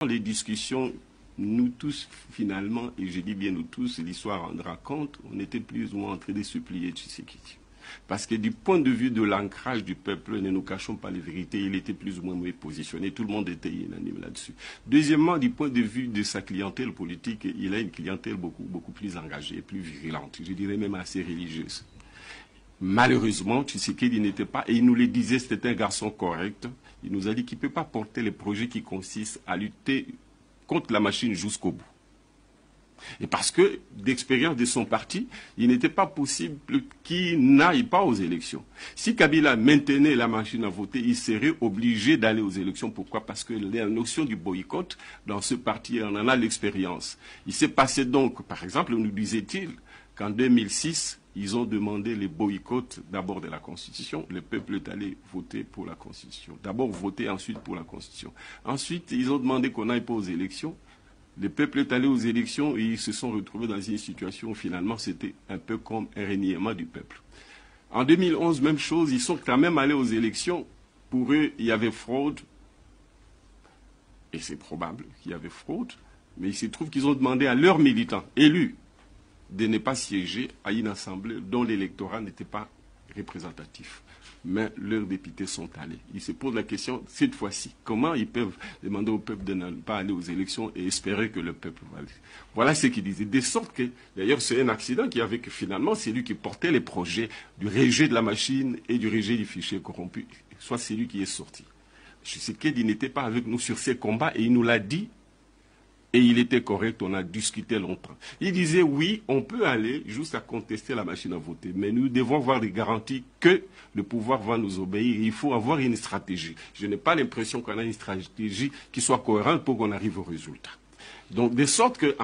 Les discussions, nous tous, finalement, et je dis bien nous tous, l'histoire rendra compte, on était plus ou moins en train de supplier Tshisekedi. Parce que du point de vue de l'ancrage du peuple, ne nous cachons pas les vérités, il était plus ou moins mieux positionné, tout le monde était unanime là-dessus. Deuxièmement, du point de vue de sa clientèle politique, il a une clientèle beaucoup plus engagée, plus virulente, je dirais même assez religieuse. Malheureusement, Tshisekedi n'était pas, et il nous le disait, c'était un garçon correct. Il nous a dit qu'il ne peut pas porter les projets qui consistent à lutter contre la machine jusqu'au bout. Et parce que, d'expérience de son parti, il n'était pas possible qu'il n'aille pas aux élections. Si Kabila maintenait la machine à voter, il serait obligé d'aller aux élections. Pourquoi? Parce que la notion du boycott, dans ce parti, on en a l'expérience. Il s'est passé donc, par exemple, nous disait-il, qu'en 2006, ils ont demandé les boycotts d'abord de la Constitution. Le peuple est allé voter pour la Constitution. D'abord voter, ensuite pour la Constitution. Ensuite, ils ont demandé qu'on n'aille pas aux élections. Le peuple est allé aux élections et ils se sont retrouvés dans une situation où finalement c'était un peu comme un reniement du peuple. En 2011, même chose, ils sont quand même allés aux élections. Pour eux, il y avait fraude. Et c'est probable qu'il y avait fraude. Mais il se trouve qu'ils ont demandé à leurs militants élus de ne pas siéger à une assemblée dont l'électorat n'était pas représentatif. Mais leurs députés sont allés. Ils se posent la question, cette fois-ci, comment ils peuvent demander au peuple de ne pas aller aux élections et espérer que le peuple va aller. Voilà ce qu'ils disaient. De sorte que, d'ailleurs, c'est un accident qui avait que finalement, c'est lui qui portait les projets du rejet de la machine et du rejet du fichier corrompu. Soit c'est lui qui est sorti. Tshisekedi n'était pas avec nous sur ces combats et il nous l'a dit. Et il était correct, on a discuté longtemps. Il disait, oui, on peut aller juste à contester la machine à voter, mais nous devons avoir des garanties que le pouvoir va nous obéir. Il faut avoir une stratégie. Je n'ai pas l'impression qu'on a une stratégie qui soit cohérente pour qu'on arrive au résultat. Donc, de sorte que...